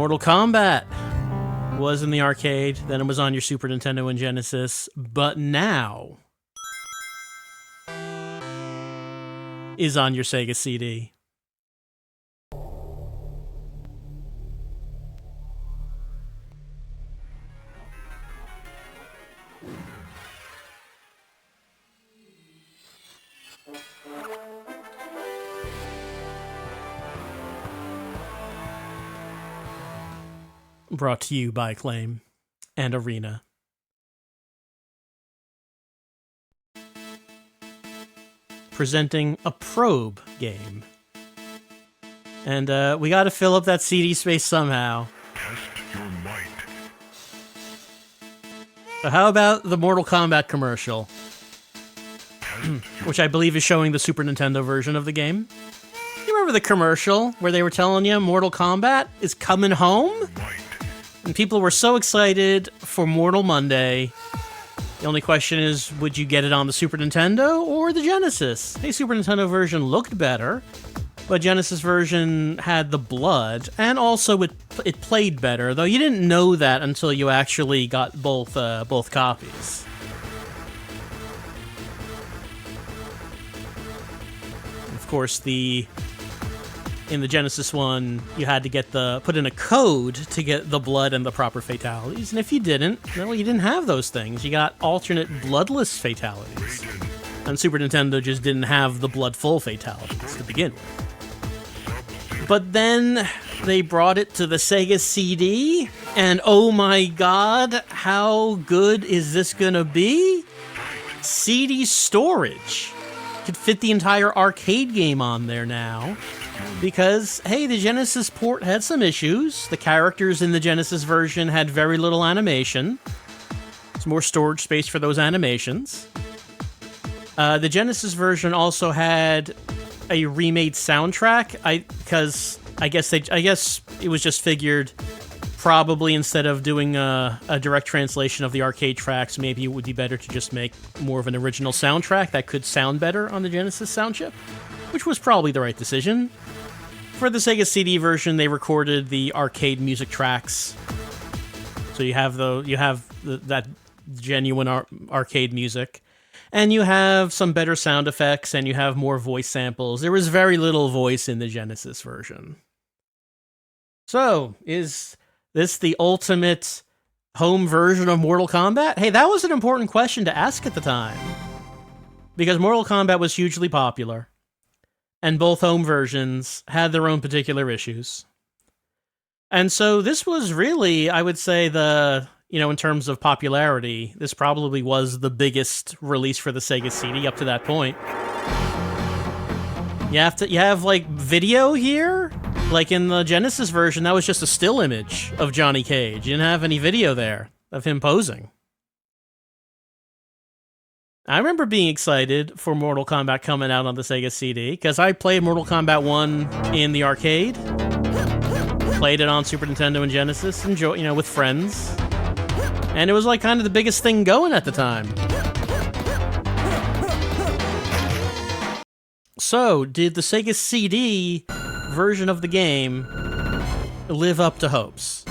Mortal Kombat was in the arcade, then it was on your Super Nintendo and Genesis, but now is on your Sega CD. Brought to you by Acclaim and Arena. Presenting a probe game. And we gotta fill up that CD space somehow. Test your might. So how about the Mortal Kombat commercial? Which I believe is showing the Super Nintendo version of the game. You remember the commercial where they were telling you Mortal Kombat is coming home? Might. And people were so excited for Mortal Monday. The only question is, would you get it on the Super Nintendo or the Genesis? The Super Nintendo version looked better, but Genesis version had the blood, and also it played better, though you didn't know that until you actually got both copies. Of course, in the Genesis one, you had to put in a code to get the blood and the proper fatalities, and if you didn't, well, you didn't have those things. You got alternate bloodless fatalities. And Super Nintendo just didn't have the blood-full fatalities to begin with. But then they brought it to the Sega CD, and oh my god, how good is this gonna be? CD storage. Could fit the entire arcade game on there now. Because, hey, the Genesis port had some issues. The characters in the Genesis version had very little animation. There's more storage space for those animations. The Genesis version also had a remade soundtrack. Because I guess it was just figured probably instead of doing a direct translation of the arcade tracks, maybe it would be better to just make more of an original soundtrack that could sound better on the Genesis sound chip, which was probably the right decision. For the Sega CD version, they recorded the arcade music tracks, so you have that genuine arcade music, and you have some better sound effects, and you have more voice samples. There was very little voice in the Genesis version. So, is this the ultimate home version of Mortal Kombat? Hey, that was an important question to ask at the time, because Mortal Kombat was hugely popular. And both home versions had their own particular issues. And so this was really, I would say, in terms of popularity, this probably was the biggest release for the Sega CD up to that point. You have like video here? Like in the Genesis version, that was just a still image of Johnny Cage. You didn't have any video there of him posing. I remember being excited for Mortal Kombat coming out on the Sega CD, because I played Mortal Kombat 1 in the arcade, played it on Super Nintendo and Genesis, with friends, and it was like kind of the biggest thing going at the time. So, did the Sega CD version of the game live up to hopes?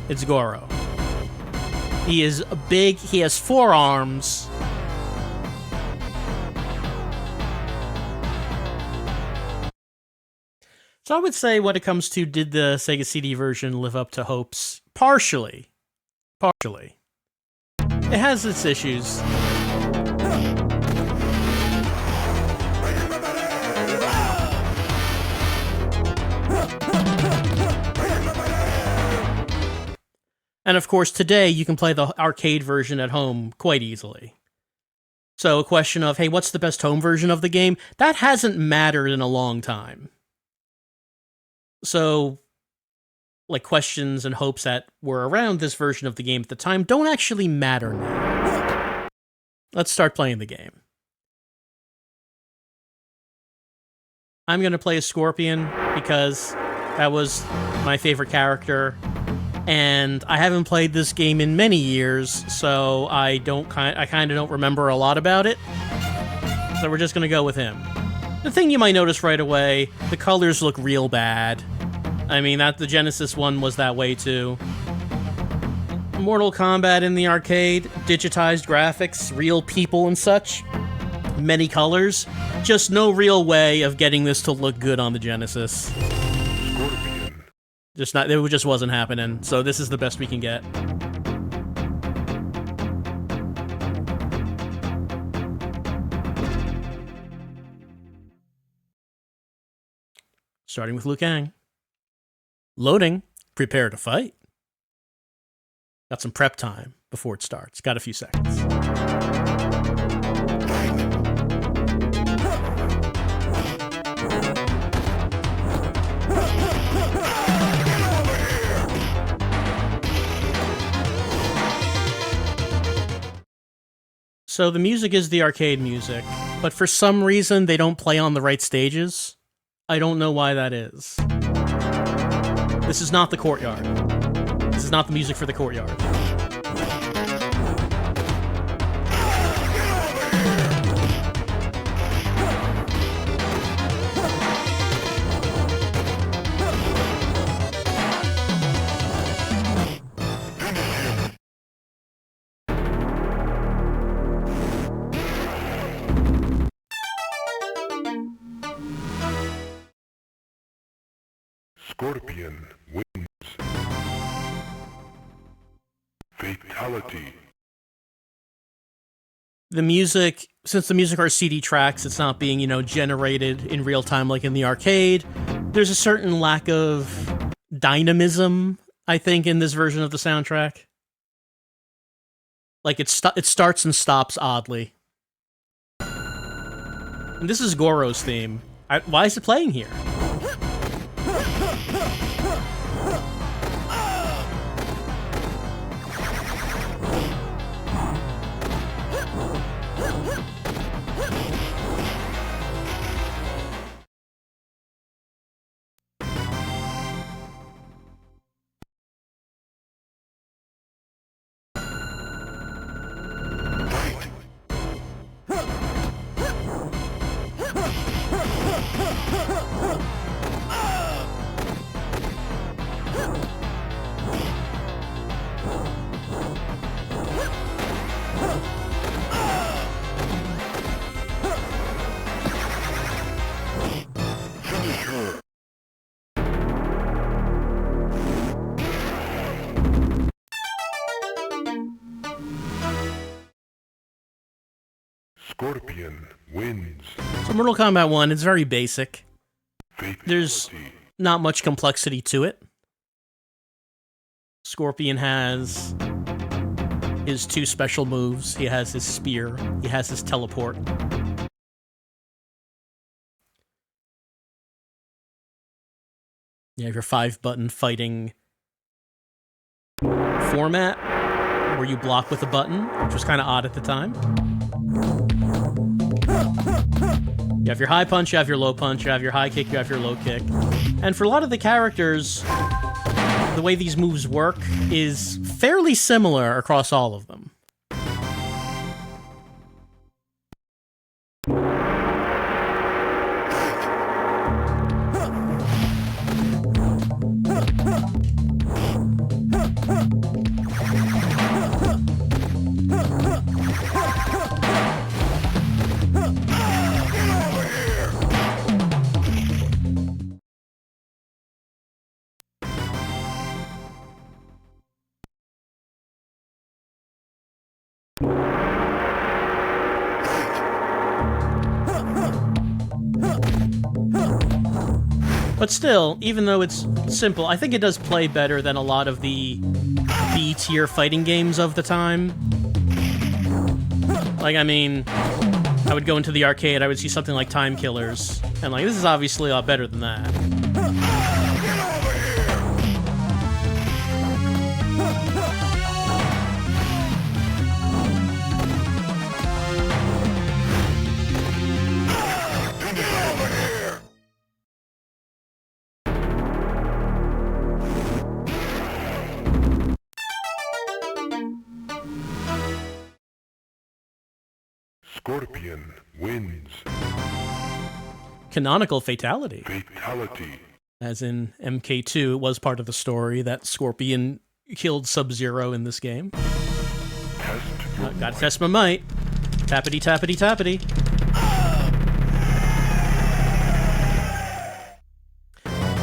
It's Goro. He is big, he has 4 arms. So I would say when it comes to did the Sega CD version live up to hopes? Partially. Partially. It has its issues. And of course, today you can play the arcade version at home quite easily. So a question of, hey, what's the best home version of the game? That hasn't mattered in a long time. So, like, questions and hopes that were around this version of the game at the time don't actually matter now. Let's start playing the game. I'm going to play a Scorpion because that was my favorite character, and I haven't played this game in many years, so I kind of don't remember a lot about it. So we're just going to go with him. The thing you might notice right away, the colors look real bad. I mean, that the Genesis one was that way too. Mortal Kombat in the arcade, digitized graphics, real people and such, many colors, just no real way of getting this to look good on the Genesis. It just wasn't happening, so this is the best we can get. Starting with Liu Kang. Loading. Prepare to fight. Got some prep time before it starts. Got a few seconds. So the music is the arcade music, but for some reason they don't play on the right stages. I don't know why that is. This is not the courtyard. This is not the music for the courtyard. Scorpion wins. Fatality. The music, since the music are CD tracks, it's not being, generated in real time like in the arcade. There's a certain lack of dynamism, I think, in this version of the soundtrack. Like, it starts and stops oddly. And this is Goro's theme. Why is it playing here? Scorpion wins. So Mortal Kombat 1, it's very basic. Fatality. There's not much complexity to it. Scorpion has his two special moves. He has his spear. He has his teleport. You have your 5-button fighting format where you block with a button, which was kind of odd at the time. You have your high punch, you have your low punch, you have your high kick, you have your low kick. And for a lot of the characters, the way these moves work is fairly similar across all of them. But still, even though it's simple, I think it does play better than a lot of the B-tier fighting games of the time. Like, I mean, I would go into the arcade, I would see something like Time Killers, and like, this is obviously a lot better than that. Scorpion wins. Canonical fatality. Fatality. As in MK2, it was part of the story that Scorpion killed Sub-Zero in this game. Gotta test my might. Tappity, tappity, tappity.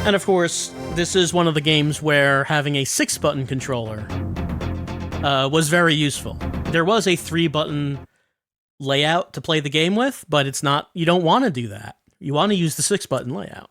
And of course, this is one of the games where having a 6-button controller was very useful. There was a 3-button layout to play the game with, but it's not. You don't want to do that. You want to use the 6-button layout.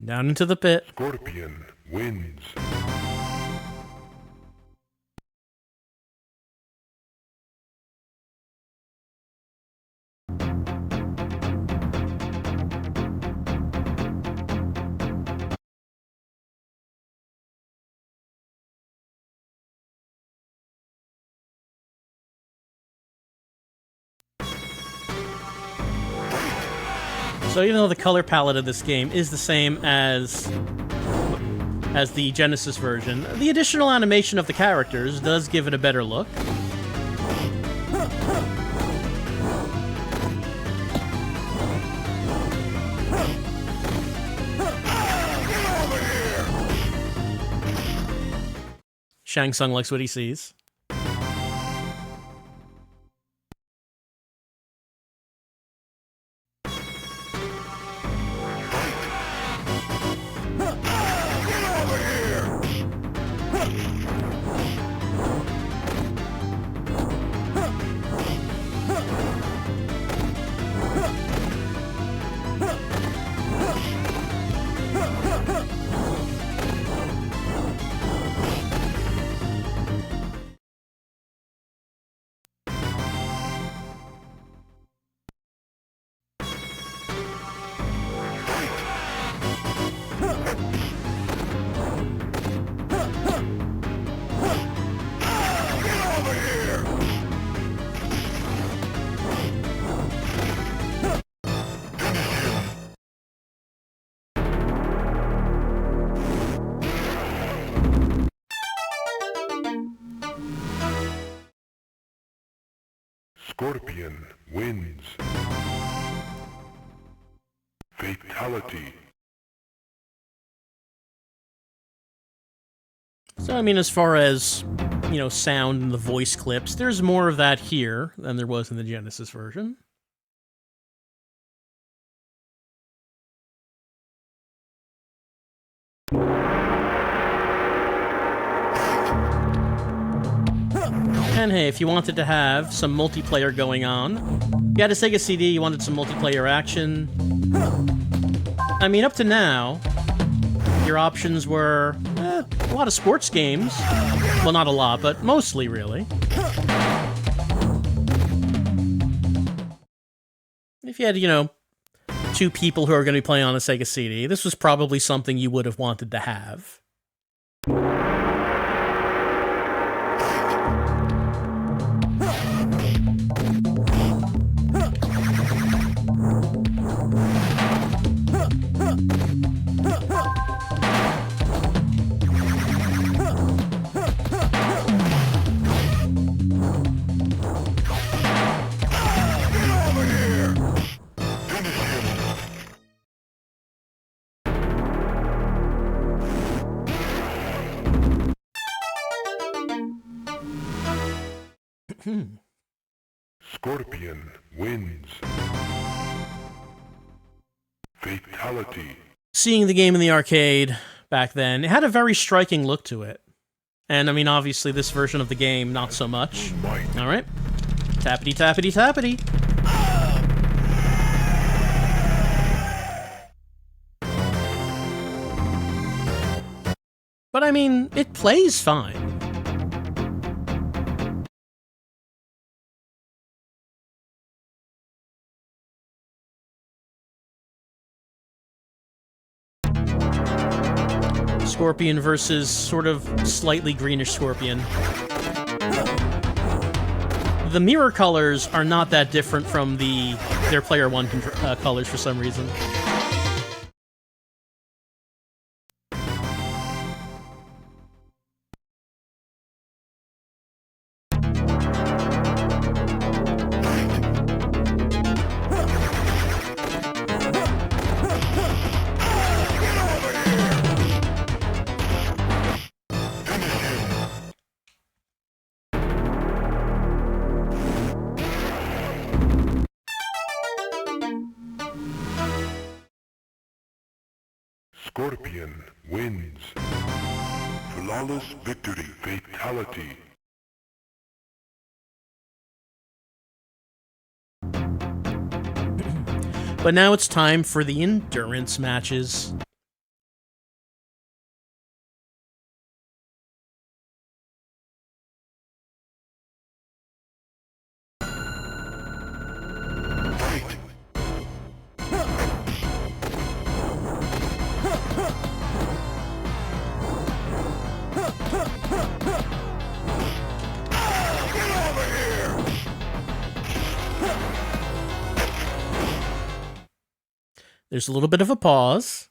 Down into the pit. Scorpion wins. So even though the color palette of this game is the same as the Genesis version, the additional animation of the characters does give it a better look. Shang Tsung likes what he sees. Scorpion wins. Fatality. So, I mean, as far as, you know, sound and the voice clips, there's more of that here than there was in the Genesis version. And hey, if you wanted to have some multiplayer going on, you had a Sega CD, you wanted some multiplayer action. I mean, up to now, your options were a lot of sports games. Well, not a lot, but mostly, really. If you had, you know, 2 people who are going to be playing on a Sega CD, this was probably something you would have wanted to have. Scorpion wins. Fatality. Seeing the game in the arcade back then, it had a very striking look to it. And I mean, obviously, this version of the game, not so much. All right. Tappity, tappity, tappity. But I mean, it plays fine. Scorpion versus sort of slightly greenish Scorpion. The mirror colors are not that different from their Player 1 colors for some reason. Scorpion wins. Flawless victory. Fatality. But now it's time for the endurance matches. There's a little bit of a pause,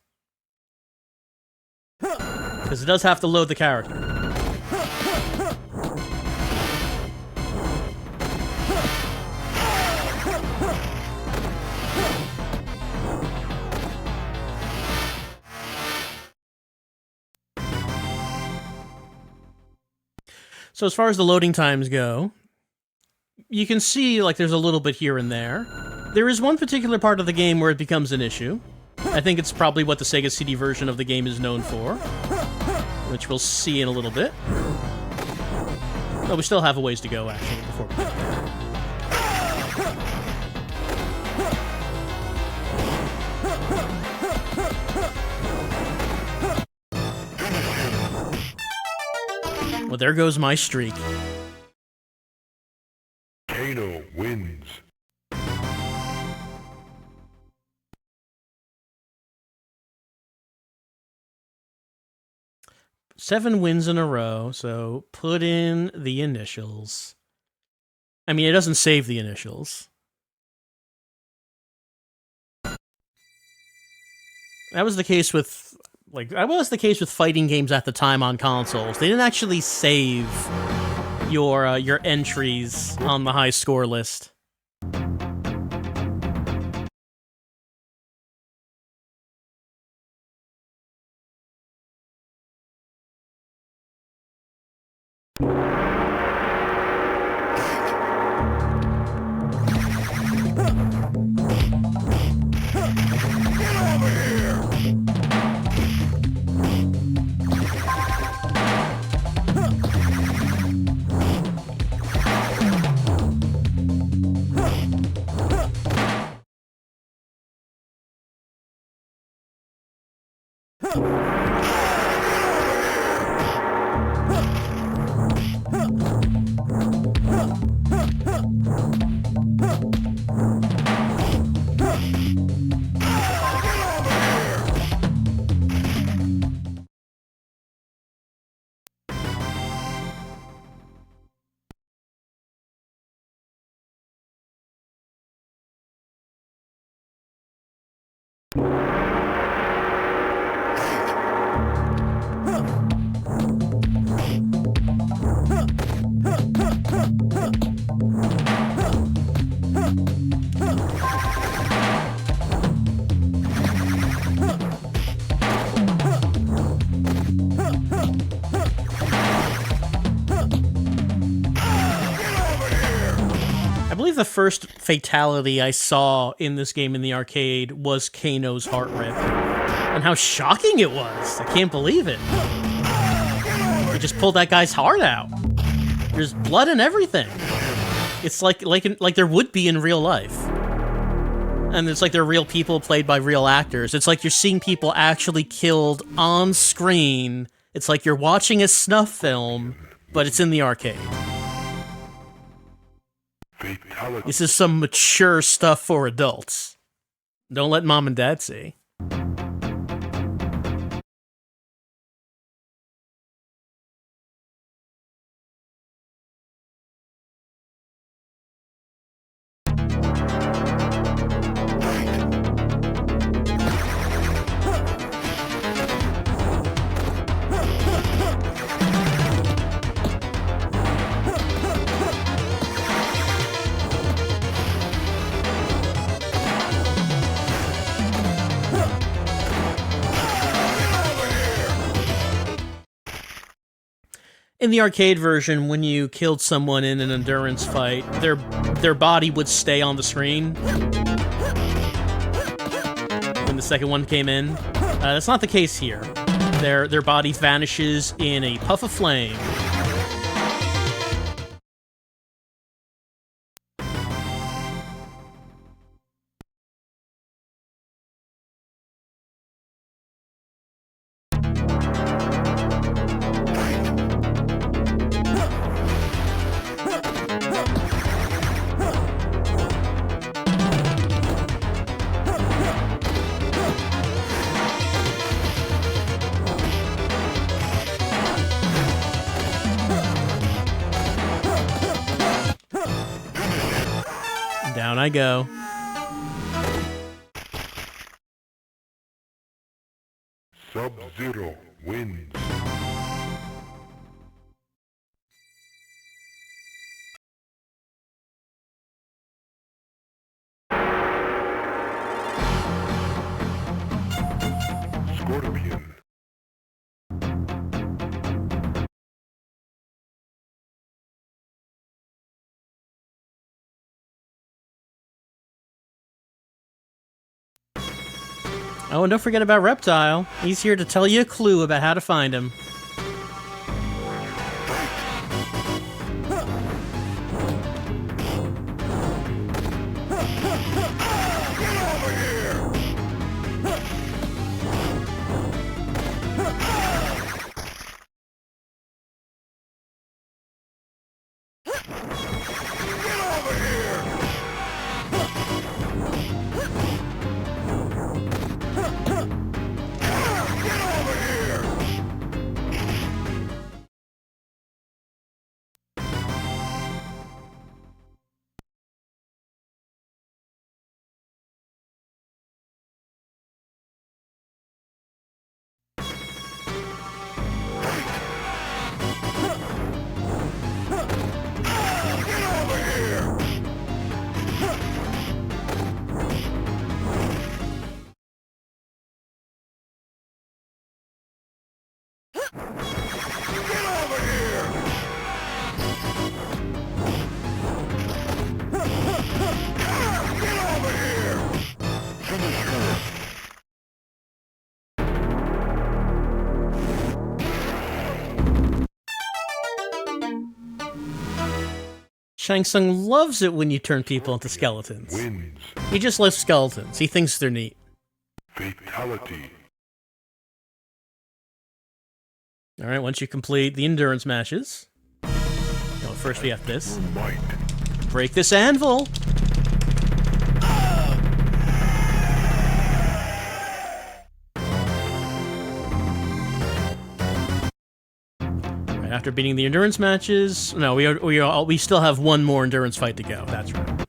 because it does have to load the character. So as far as the loading times go, you can see like there's a little bit here and there. There is one particular part of the game where it becomes an issue. I think it's probably what the Sega CD version of the game is known for, which we'll see in a little bit. Oh, we still have a ways to go, actually, before we get there. Well, there goes my streak. Kano wins. Seven wins in a row, so put in the initials. I mean, it doesn't save the initials. That was the case with, fighting games at the time on consoles. They didn't actually save your entries on the high score list. believe the first fatality I saw in this game in the arcade was Kano's heart rip. And how shocking it was! I can't believe it. He just pulled that guy's heart out. There's blood and everything. It's like there would be in real life. And it's like they're real people played by real actors. It's like you're seeing people actually killed on screen. It's like you're watching a snuff film, but it's in the arcade. Fatality. This is some mature stuff for adults. Don't let mom and dad see. In the arcade version, when you killed someone in an endurance fight, their body would stay on the screen when the second one came in. That's not the case here. Their body vanishes in a puff of flame. Down I go. Sub-Zero wins. Scorpion. Oh, and don't forget about Reptile. He's here to tell you a clue about how to find him. Shang Tsung loves it when you turn people into skeletons. Wins. He just loves skeletons. He thinks they're neat. Fatality. Alright, once you complete the endurance matches... No, first we have this. Might. Break this anvil! Right, after beating the endurance matches... No, we still have one more endurance fight to go. That's right.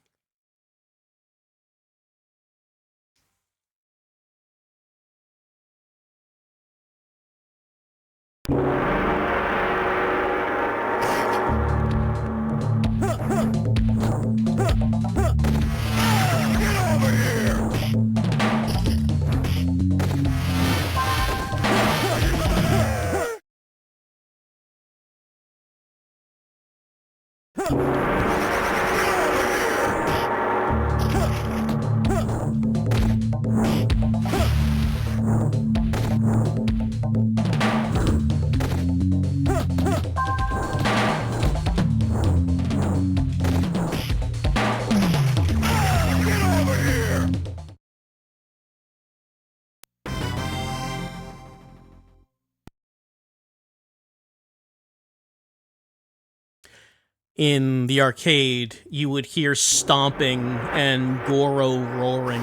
in the arcade, you would hear stomping and Goro roaring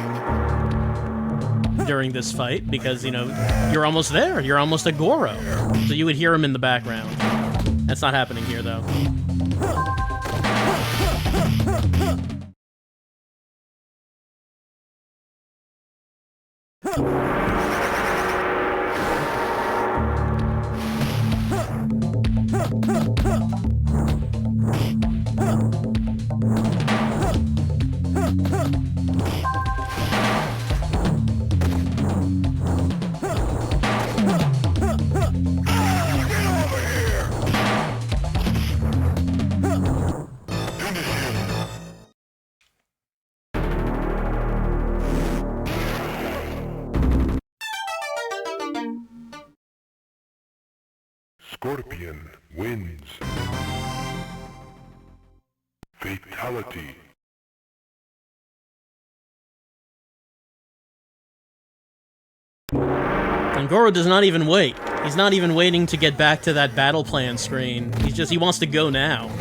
during this fight because, you know, you're almost there. You're almost at Goro. So you would hear him in the background. That's not happening here, though. Scorpion wins. Fatality. And Goro does not even wait. He's not even waiting to get back to that battle plan screen. He wants to go now.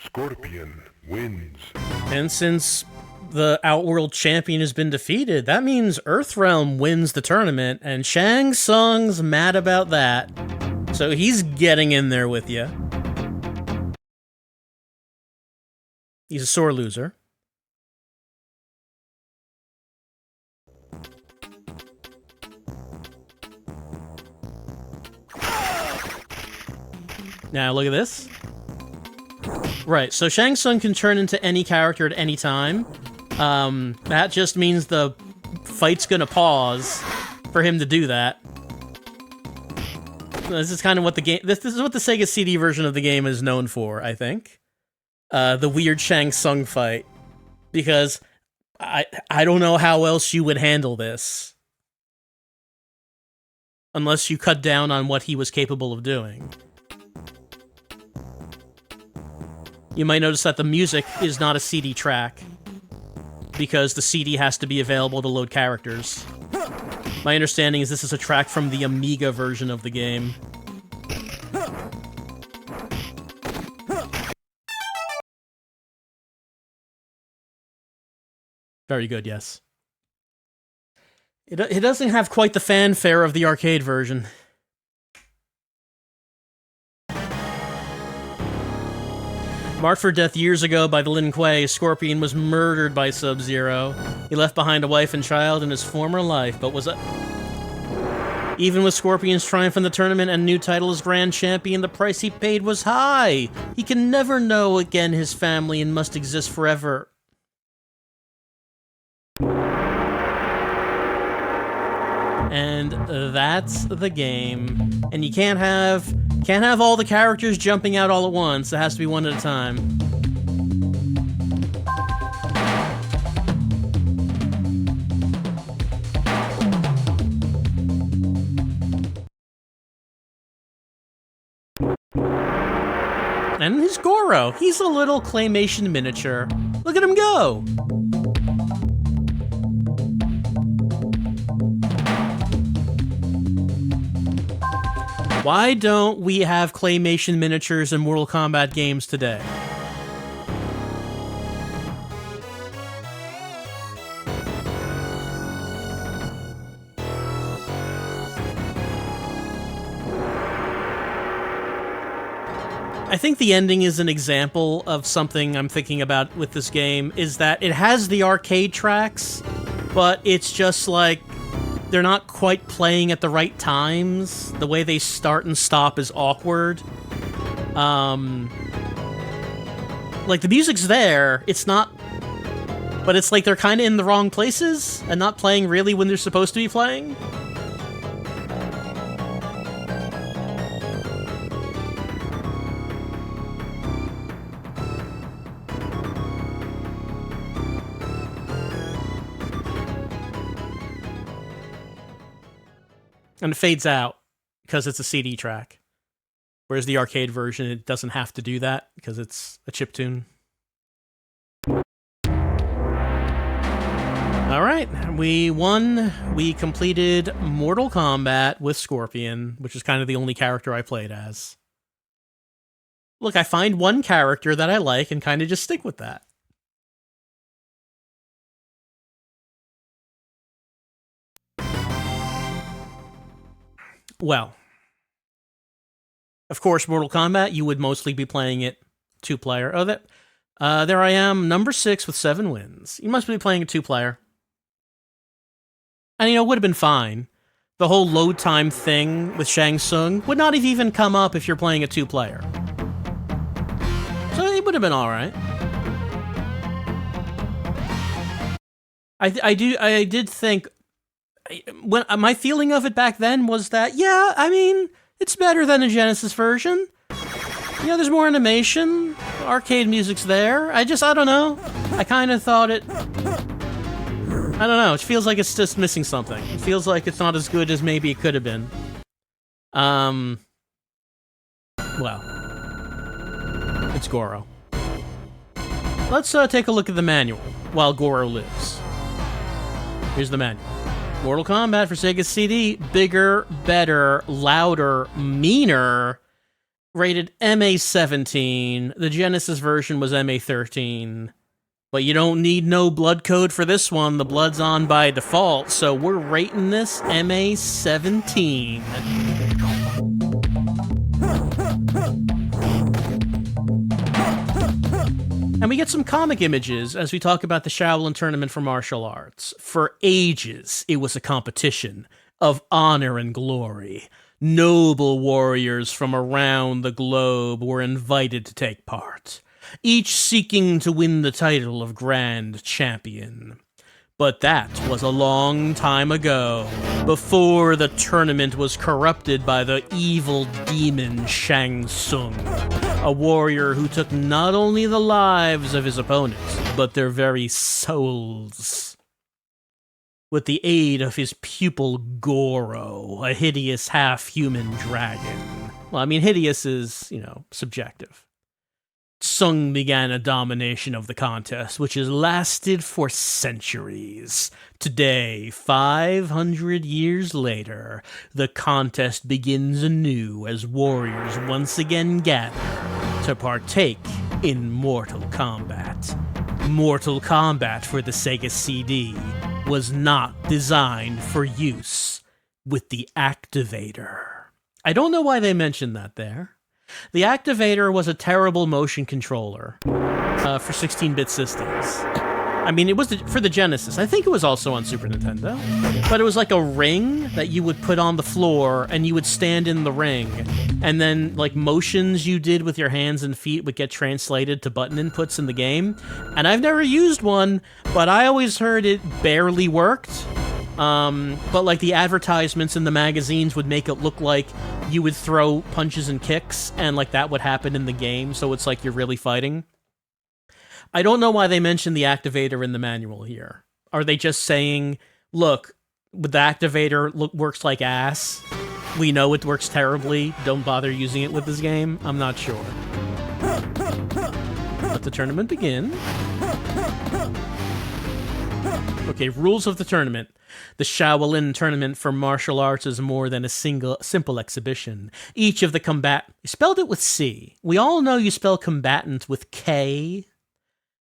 Scorpion wins. And since the Outworld champion has been defeated, that means Earthrealm wins the tournament, and Shang Tsung's mad about that. So he's getting in there with you. He's a sore loser. Now look at this. Right, so Shang Tsung can turn into any character at any time. That just means the fight's gonna pause for him to do that. This is kind of what the game... This is what the Sega CD version of the game is known for, I think. The weird Shang Tsung fight. Because I don't know how else you would handle this. Unless you cut down on what he was capable of doing. You might notice that the music is not a CD track, because the CD has to be available to load characters. My understanding is this is a track from the Amiga version of the game. Very good, yes. It doesn't have quite the fanfare of the arcade version. Marked for death years ago by the Lin Kuei, Scorpion was murdered by Sub-Zero. He left behind a wife and child in his former life, but was even with Scorpion's triumph in the tournament and new title as Grand Champion, the price he paid was high. He can never know again his family and must exist forever. And that's the game. And you can't have all the characters jumping out all at once. It has to be one at a time. And he's Goro. He's a little claymation miniature. Look at him go! Why don't we have claymation miniatures in Mortal Kombat games today? I think the ending is an example of something I'm thinking about with this game, is that it has the arcade tracks, but it's just like they're not quite playing at the right times. The way they start and stop is awkward. Like, the music's there, it's not... But it's like they're kind of in the wrong places, and not playing really when they're supposed to be playing. And it fades out because it's a CD track. Whereas the arcade version, it doesn't have to do that because it's a chiptune. All right, we won. We completed Mortal Kombat with Scorpion, which is kind of the only character I played as. Look, I find one character that I like and kind of just stick with that. Well, of course, Mortal Kombat, you would mostly be playing it two-player. Oh, there I am, number 6 with 7 wins. You must be playing a two-player. And, you know, it would have been fine. The whole load time thing with Shang Tsung would not have even come up if you're playing a two-player. So it would have been alright. I did think... When my feeling of it back then was that, yeah, I mean, it's better than the Genesis version. You know, there's more animation, arcade music's there. I don't know. I kind of thought it... I don't know, it feels like it's just missing something. It feels like it's not as good as maybe it could have been. Well. It's Goro. Let's take a look at the manual while Goro lives. Here's the manual. Mortal Kombat for Sega CD. Bigger, better, louder, meaner. Rated MA-17. The Genesis version was MA-13. But you don't need no blood code for this one. The blood's on by default, so we're rating this MA-17. And we get some comic images as we talk about the Shaolin Tournament for Martial Arts. For ages, it was a competition of honor and glory. Noble warriors from around the globe were invited to take part, each seeking to win the title of Grand Champion. But that was a long time ago, before the tournament was corrupted by the evil demon Shang Tsung, a warrior who took not only the lives of his opponents, but their very souls. With the aid of his pupil Goro, a hideous half-human dragon. Well, I mean, hideous is, you know, subjective. Tsung began a domination of the contest, which has lasted for centuries. Today, 500 years later, the contest begins anew as warriors once again gather to partake in Mortal Kombat. Mortal Kombat for the Sega CD was not designed for use with the Activator. I don't know why they mentioned that there. The Activator was a terrible motion controller for 16-bit systems. I mean, it was for the Genesis. I think it was also on Super Nintendo. But it was like a ring that you would put on the floor, and you would stand in the ring. And then, like, motions you did with your hands and feet would get translated to button inputs in the game. And I've never used one, but I always heard it barely worked. But like the advertisements in the magazines would make it look like you would throw punches and kicks, and like that would happen in the game, so it's like you're really fighting. I don't know why they mentioned the Activator in the manual here. Are they just saying, look, the Activator works like ass. We know it works terribly. Don't bother using it with this game? I'm not sure. Let the tournament begin. Okay, rules of the tournament. The Shaolin Tournament for Martial Arts is more than a simple exhibition. Each of the You spelled it with C. We all know you spell combatant with K.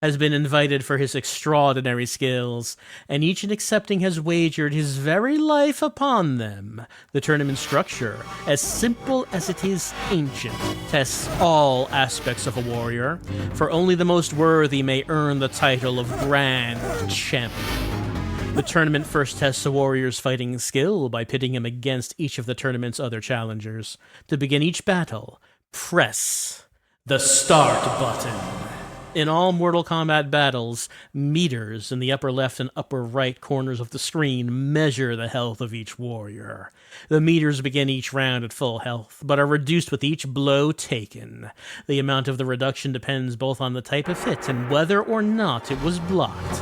Has been invited for his extraordinary skills, and each in accepting has wagered his very life upon them. The tournament structure, as simple as it is ancient, tests all aspects of a warrior, for only the most worthy may earn the title of Grand Champion. The tournament first tests a warrior's fighting skill by pitting him against each of the tournament's other challengers. To begin each battle, press the start button. In all Mortal Kombat battles, meters in the upper left and upper right corners of the screen measure the health of each warrior. The meters begin each round at full health, but are reduced with each blow taken. The amount of the reduction depends both on the type of hit and whether or not it was blocked.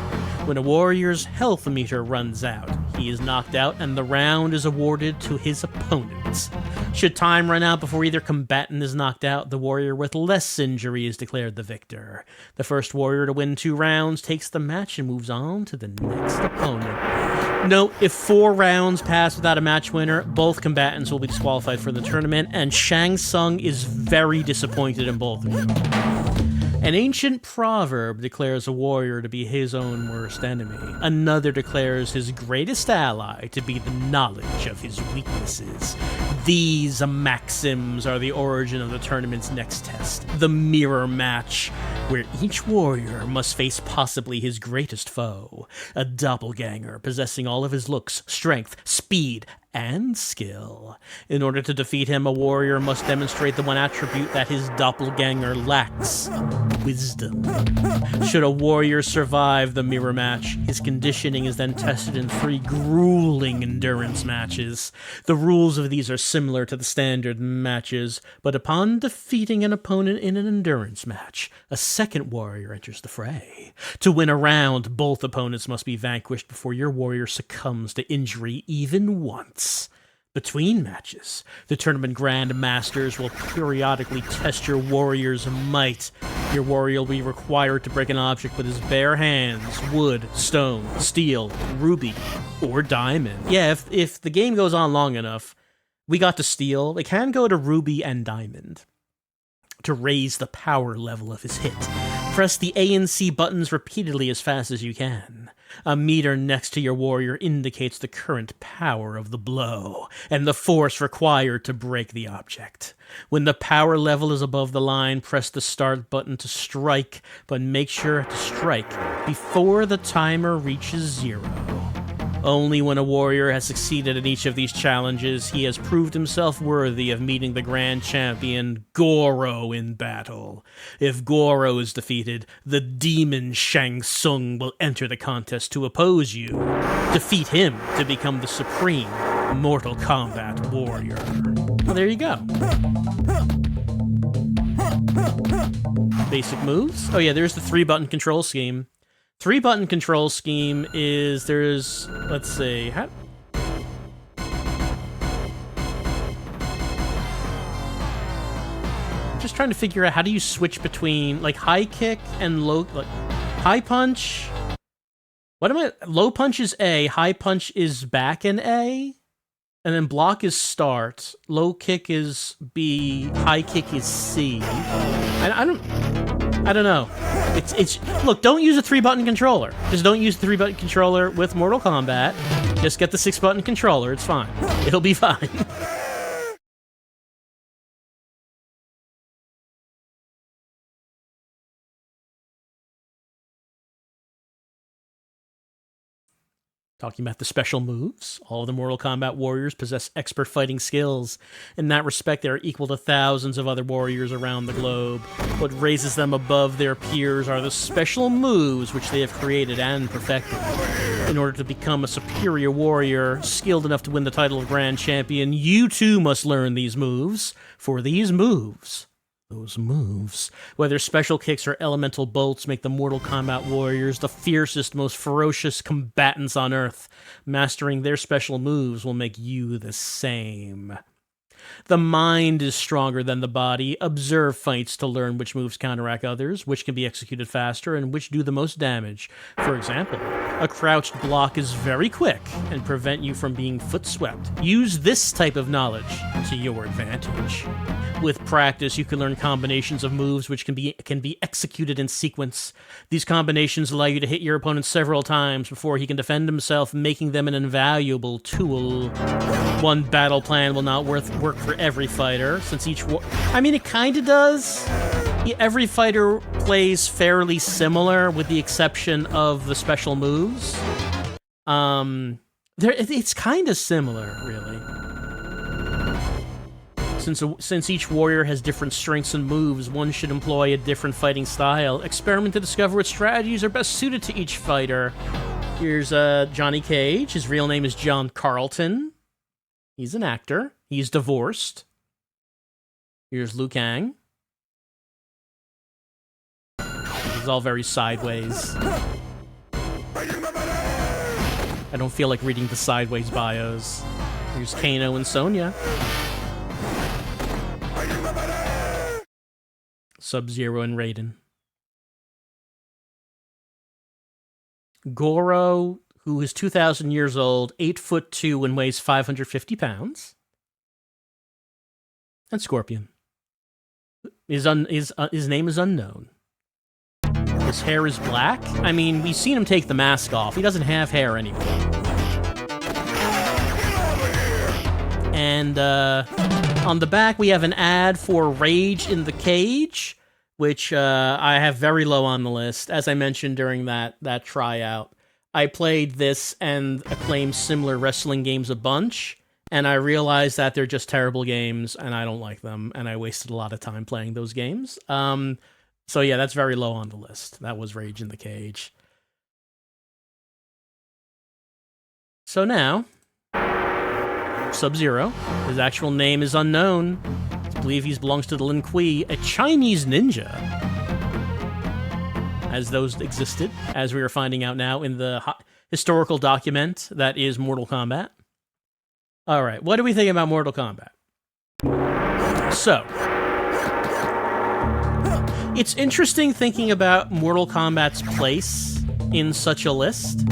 When a warrior's health meter runs out, he is knocked out and the round is awarded to his opponent. Should time run out before either combatant is knocked out, the warrior with less injury is declared the victor. The first warrior to win 2 rounds takes the match and moves on to the next opponent. Note, if 4 rounds pass without a match winner, both combatants will be disqualified from the tournament, and Shang Tsung is very disappointed in both of you. An ancient proverb declares a warrior to be his own worst enemy. Another declares his greatest ally to be the knowledge of his weaknesses. These maxims are the origin of the tournament's next test, the mirror match, where each warrior must face possibly his greatest foe, a doppelganger possessing all of his looks, strength, speed, and skill. In order to defeat him, a warrior must demonstrate the one attribute that his doppelganger lacks: wisdom. Should a warrior survive the mirror match, his conditioning is then tested in 3 grueling endurance matches. The rules of these are similar to the standard matches, but upon defeating an opponent in an endurance match, a second warrior enters the fray. To win a round, both opponents must be vanquished before your warrior succumbs to injury even once. Between matches, the tournament Grand Masters will periodically test your warrior's might. Your warrior will be required to break an object with his bare hands: wood, stone, steel, ruby, or diamond. Yeah, if the game goes on long enough, we got to steel. It can go to ruby and diamond to raise the power level of his hit. Press the A and C buttons repeatedly as fast as you can. A meter next to your warrior indicates the current power of the blow and the force required to break the object. When the power level is above the line, press the start button to strike, but make sure to strike before the timer reaches 0. Only when a warrior has succeeded in each of these challenges, he has proved himself worthy of meeting the grand champion Goro in battle. If Goro is defeated, the demon Shang Tsung will enter the contest to oppose you. Defeat him to become the supreme Mortal Kombat warrior. Well, there you go. Basic moves. Oh yeah, there's the 3-button control scheme. 3-button control scheme is, let's see, just trying to figure out how do you switch between, like, high kick and low, like, high punch, low punch is A, high punch is back in A, and then block is start, low kick is B, high kick is C. I don't know. It's look, don't use a 3-button controller. Just don't use the 3-button controller with Mortal Kombat. Just get the 6-button controller. It's fine. It'll be fine. Talking about the special moves, all of the Mortal Kombat warriors possess expert fighting skills. In that respect, they are equal to thousands of other warriors around the globe. What raises them above their peers are the special moves which they have created and perfected. In order to become a superior warrior, skilled enough to win the title of Grand Champion, you too must learn these moves. For these moves, whether special kicks or elemental bolts, make the Mortal Kombat warriors the fiercest, most ferocious combatants on Earth. Mastering their special moves will make you the same. The mind is stronger than the body. Observe fights to learn which moves counteract others, which can be executed faster, and which do the most damage. For example, a crouched block is very quick and prevent you from being foot-swept. Use this type of knowledge to your advantage. With practice, you can learn combinations of moves which can be executed in sequence. These combinations allow you to hit your opponent several times before he can defend himself, making them an invaluable tool. One battle plan will not work for every fighter, since it kinda does. Every fighter plays fairly similar, with the exception of the special moves. It's kinda similar, really. Since each warrior has different strengths and moves, one should employ a different fighting style. Experiment to discover what strategies are best suited to each fighter. Here's Johnny Cage. His real name is John Carlton. He's an actor. He's divorced. Here's Liu Kang. This is all very sideways. I don't feel like reading the sideways bios. Here's Kano and Sonya. Sub-Zero and Raiden. Goro, who is 2,000 years old, 8'2" and weighs 550 pounds. And Scorpion. His name is unknown. His hair is black. I mean, we've seen him take the mask off. He doesn't have hair anymore. And on the back, we have an ad for Rage in the Cage, which I have very low on the list. As I mentioned during that tryout, I played this and acclaimed similar wrestling games a bunch, and I realized that they're just terrible games, and I don't like them, and I wasted a lot of time playing those games. So yeah, that's very low on the list. That was Rage in the Cage. So now, Sub-Zero. His actual name is unknown. I believe he belongs to the Lin Kuei, a Chinese ninja. As those existed, as we are finding out now in the historical document that is Mortal Kombat. Alright, what do we think about Mortal Kombat? So, it's interesting thinking about Mortal Kombat's place in such a list,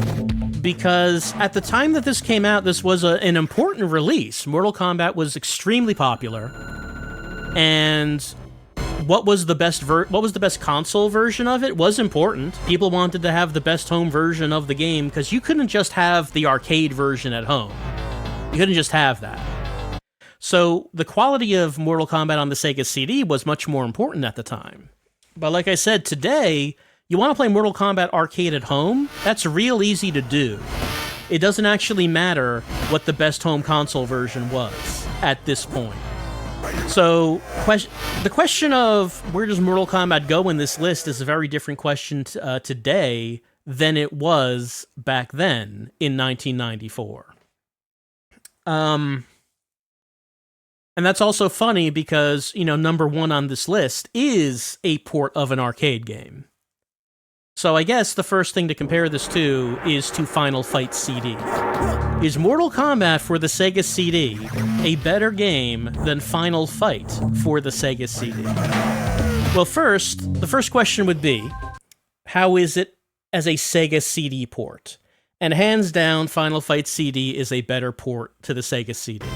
because at the time that this came out, this was an important release. Mortal Kombat was extremely popular, and what was the best console version of it was important. People wanted to have the best home version of the game, because you couldn't just have the arcade version at home. You couldn't just have that. So the quality of Mortal Kombat on the Sega CD was much more important at the time. But like I said, today, you want to play Mortal Kombat Arcade at home? That's real easy to do. It doesn't actually matter what the best home console version was at this point. So, the question of where does Mortal Kombat go in this list is a very different question today than it was back then in 1994. And that's also funny because, you know, number one on this list is a port of an arcade game. So I guess the first thing to compare this to is to Final Fight CD. Is Mortal Kombat for the Sega CD a better game than Final Fight for the Sega CD? Well, the first question would be, how is it as a Sega CD port? And hands down, Final Fight CD is a better port to the Sega CD.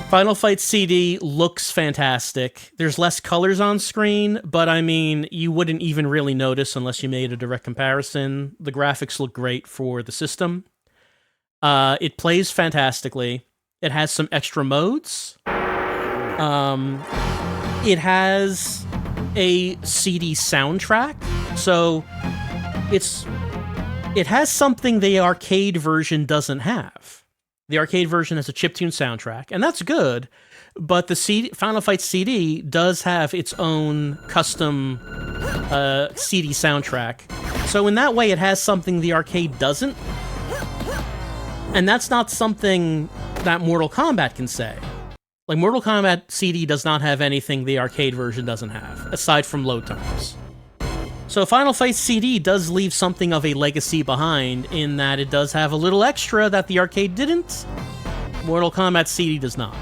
Final Fight CD looks fantastic. There's less colors on screen, but I mean, you wouldn't even really notice unless you made a direct comparison. The graphics look great for the system. It plays fantastically. It has some extra modes. It has a CD soundtrack, so it has something the arcade version doesn't have. The arcade version has a chiptune soundtrack, and that's good, but the Final Fight CD does have its own custom CD soundtrack. So in that way, it has something the arcade doesn't, and that's not something that Mortal Kombat can say. Like, Mortal Kombat CD does not have anything the arcade version doesn't have, aside from load times. So Final Fight CD does leave something of a legacy behind in that it does have a little extra that the arcade didn't. Mortal Kombat CD does not.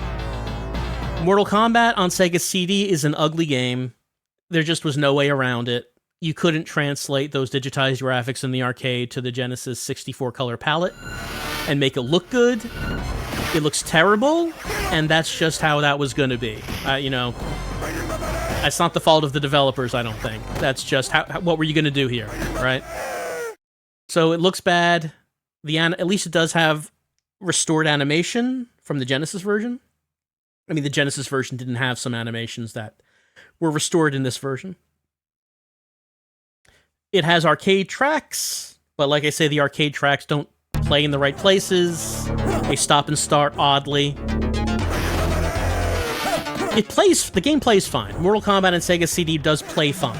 Mortal Kombat on Sega CD is an ugly game. There just was no way around it. You couldn't translate those digitized graphics in the arcade to the Genesis 64-color palette and make it look good. It looks terrible, and that's just how that was going to be. That's not the fault of the developers, I don't think. That's just what were you going to do here, right? So it looks bad. At least it does have restored animation from the Genesis version. I mean, the Genesis version didn't have some animations that were restored in this version. It has arcade tracks, but like I say, the arcade tracks don't play in the right places. They stop and start oddly. the game plays fine. Mortal Kombat and Sega CD does play fine.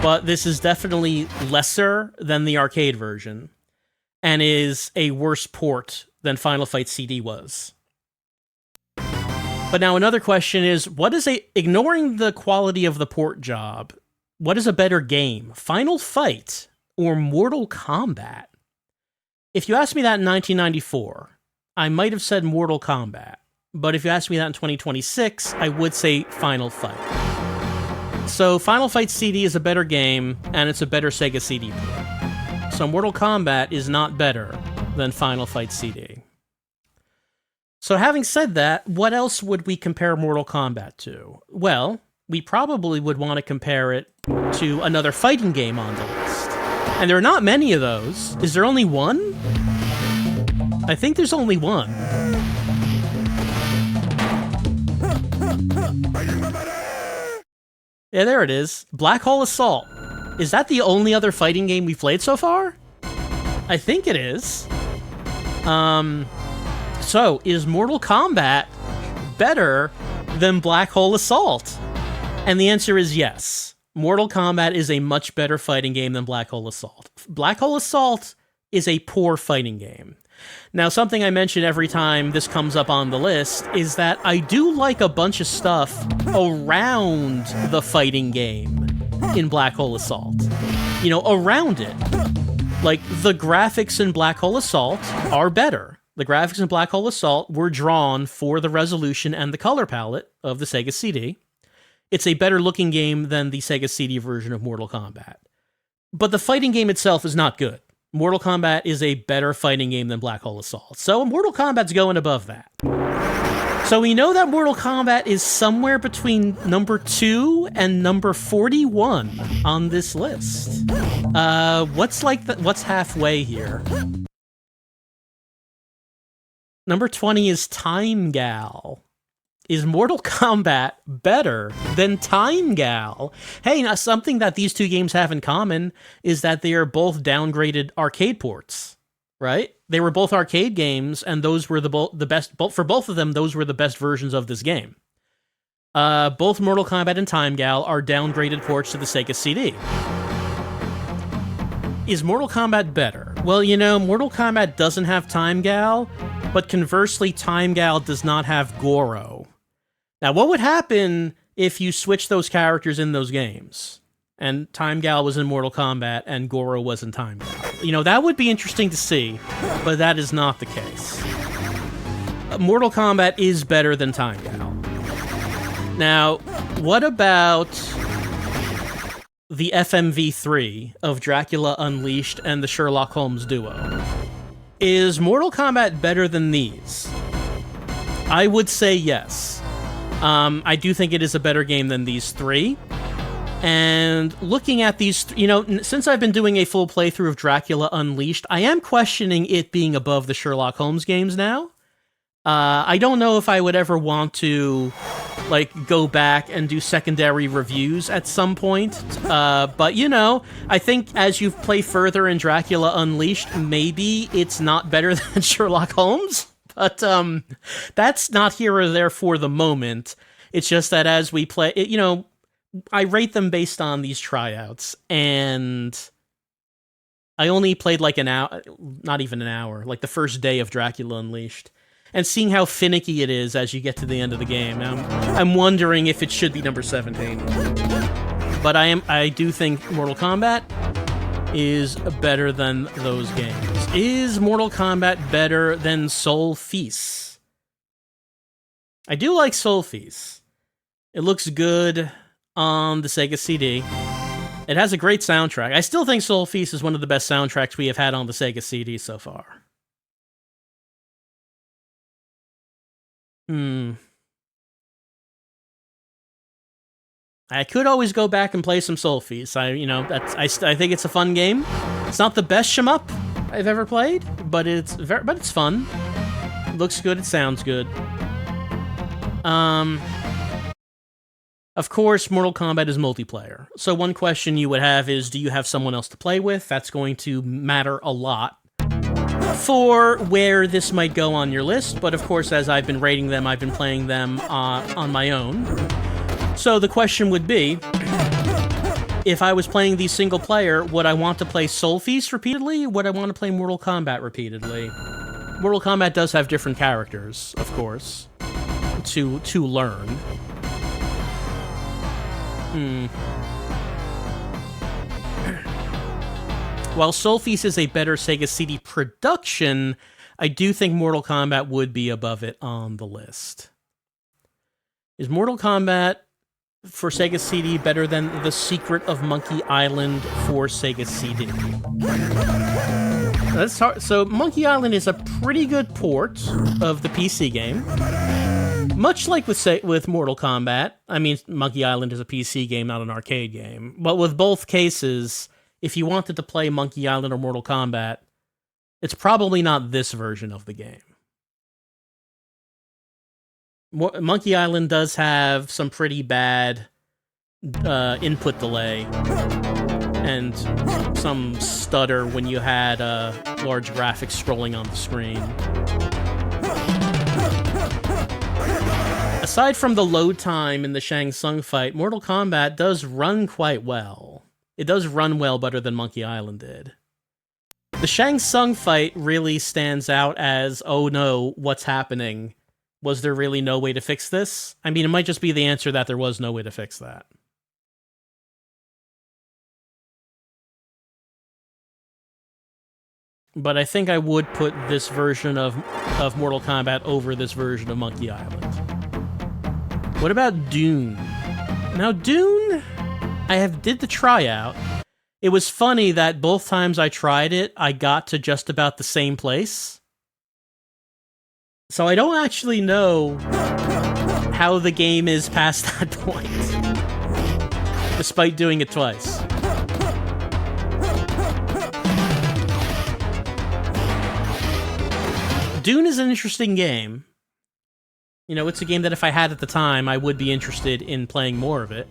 But this is definitely lesser than the arcade version, and is a worse port than Final Fight CD was. But now another question is, ignoring the quality of the port job, what is a better game, Final Fight or Mortal Kombat? If you asked me that in 1994, I might have said Mortal Kombat. But if you ask me that in 2026, I would say Final Fight. So Final Fight CD is a better game, and it's a better Sega CD port. So Mortal Kombat is not better than Final Fight CD. So having said that, what else would we compare Mortal Kombat to? Well, we probably would want to compare it to another fighting game on the list. And there are not many of those. Is there only one? I think there's only one. Yeah, there it is. Black Hole Assault. Is that the only other fighting game we've played so far? I think it is. So, is Mortal Kombat better than Black Hole Assault? And the answer is yes. Mortal Kombat is a much better fighting game than Black Hole Assault. Black Hole Assault is a poor fighting game. Now, something I mention every time this comes up on the list is that I do like a bunch of stuff around the fighting game in Black Hole Assault. You know, around it. Like, the graphics in Black Hole Assault are better. The graphics in Black Hole Assault were drawn for the resolution and the color palette of the Sega CD. It's a better looking game than the Sega CD version of Mortal Kombat. But the fighting game itself is not good. Mortal Kombat is a better fighting game than Black Hole Assault. So Mortal Kombat's going above that. So we know that Mortal Kombat is somewhere between number 2 and number 41 on this list. What's halfway here? Number 20 is Time Gal. Is Mortal Kombat better than Time Gal? Hey, now something that these two games have in common is that they are both downgraded arcade ports, right? They were both arcade games, and those were the best. For both of them, those were the best versions of this game. Both Mortal Kombat and Time Gal are downgraded ports to the Sega CD. Is Mortal Kombat better? Well, you know, Mortal Kombat doesn't have Time Gal, but conversely, Time Gal does not have Goro. Now, what would happen if you switch those characters in those games, and Time Gal was in Mortal Kombat and Goro was in Time Gal? You know, that would be interesting to see, but that is not the case. Mortal Kombat is better than Time Gal. Now, what about the FMV3 of Dracula Unleashed and the Sherlock Holmes duo? Is Mortal Kombat better than these? I would say yes. I do think it is a better game than these three. And looking at these, you know, since I've been doing a full playthrough of Dracula Unleashed, I am questioning it being above the Sherlock Holmes games now. I don't know if I would ever want to, like, go back and do secondary reviews at some point. But, you know, I think as you play further in Dracula Unleashed, maybe it's not better than Sherlock Holmes. But that's not here or there for the moment. It's just that as we play, you know, I rate them based on these tryouts, and I only played like an hour, not even an hour, like the first day of Dracula Unleashed. And seeing how finicky it is as you get to the end of the game, I'm wondering if it should be number 17. But I do think Mortal Kombat is better than those games. Is Mortal Kombat better than Soul Feast? I do like Soul Feast. It looks good on the Sega CD. It has a great soundtrack. I still think Soul Feast is one of the best soundtracks we have had on the Sega CD so far. I could always go back and play some Soul Feast. I think it's a fun game. It's not the best shmup I've ever played, but it's fun. It looks good. It sounds good. Of course, Mortal Kombat is multiplayer. So one question you would have is, do you have someone else to play with? That's going to matter a lot. for where this might go on your list, but of course, as I've been rating them, I've been playing them on my own. So the question would be, if I was playing these single player, would I want to play Soul Feast repeatedly? Would I want to play Mortal Kombat repeatedly? Mortal Kombat does have different characters, of course, to learn. While Soul Feast is a better Sega CD production, I do think Mortal Kombat would be above it on the list. Is Mortal Kombat for Sega CD better than The Secret of Monkey Island for Sega CD? That's hard. So Monkey Island is a pretty good port of the PC game. Much like with Mortal Kombat, I mean, Monkey Island is a PC game, not an arcade game. But with both cases, if you wanted to play Monkey Island or Mortal Kombat, it's probably not this version of the game. Monkey Island does have some pretty bad input delay and some stutter when you had large graphics scrolling on the screen. Aside from the load time in the Shang Tsung fight, Mortal Kombat does run quite well. It does run well better than Monkey Island did. The Shang Tsung fight really stands out as, oh no, what's happening? Was there really no way to fix this? I mean, it might just be the answer that there was no way to fix that. But I think I would put this version of Mortal Kombat over this version of Monkey Island. What about Dune? Now, Dune, did the tryout. It was funny that both times I tried it, I got to just about the same place. So I don't actually know how the game is past that point, despite doing it twice. Dune is an interesting game. You know, it's a game that if I had at the time, I would be interested in playing more of it.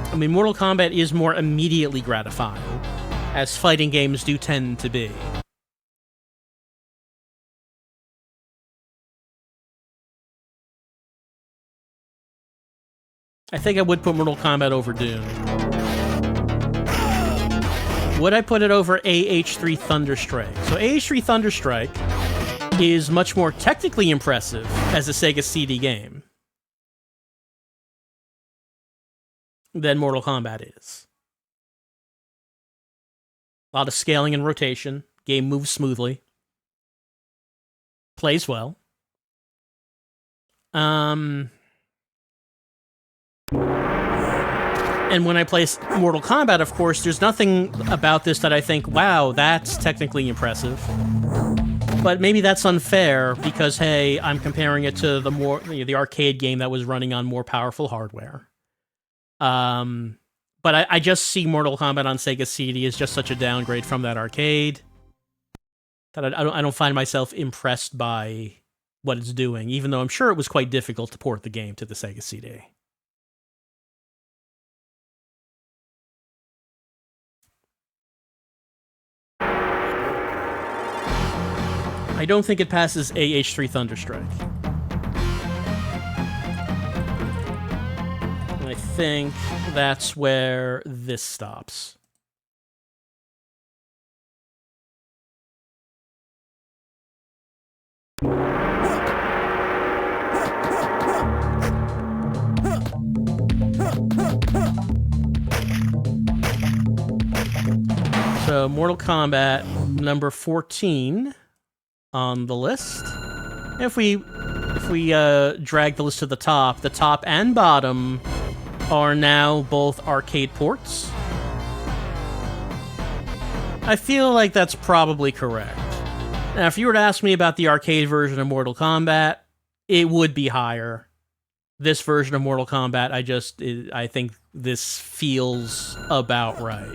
I mean, Mortal Kombat is more immediately gratifying, as fighting games do tend to be. I think I would put Mortal Kombat over Dune. Would I put it over AH3 Thunderstrike? So AH3 Thunderstrike is much more technically impressive as a Sega CD game than Mortal Kombat is. A lot of scaling and rotation. Game moves smoothly. Plays well. And when I play Mortal Kombat, of course, there's nothing about this that I think, wow, that's technically impressive. But maybe that's unfair because, hey, I'm comparing it to the arcade game that was running on more powerful hardware. But I just see Mortal Kombat on Sega CD as just such a downgrade from that arcade that I don't find myself impressed by what it's doing, even though I'm sure it was quite difficult to port the game to the Sega CD. I don't think it passes AH3 Thunderstrike. And I think that's where this stops. So, Mortal Kombat number 14 on the list. If we drag the list to the top and bottom are now both arcade ports. I feel like that's probably correct. Now, if you were to ask me about the arcade version of Mortal Kombat, it would be higher. This version of Mortal Kombat, I think this feels about right.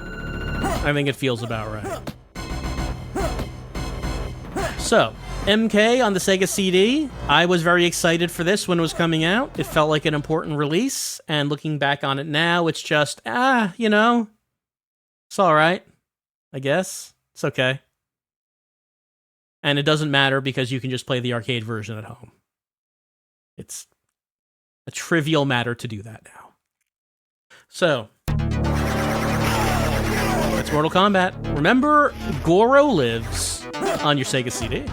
I think it feels about right. So, MK on the Sega CD. I was very excited for this when it was coming out. It felt like an important release, and looking back on it now, it's just, you know, It's alright, I guess. It's okay. And it doesn't matter because you can just play the arcade version at home. It's a trivial matter to do that now. So, that's Mortal Kombat. Remember, Goro lives on your Sega CD.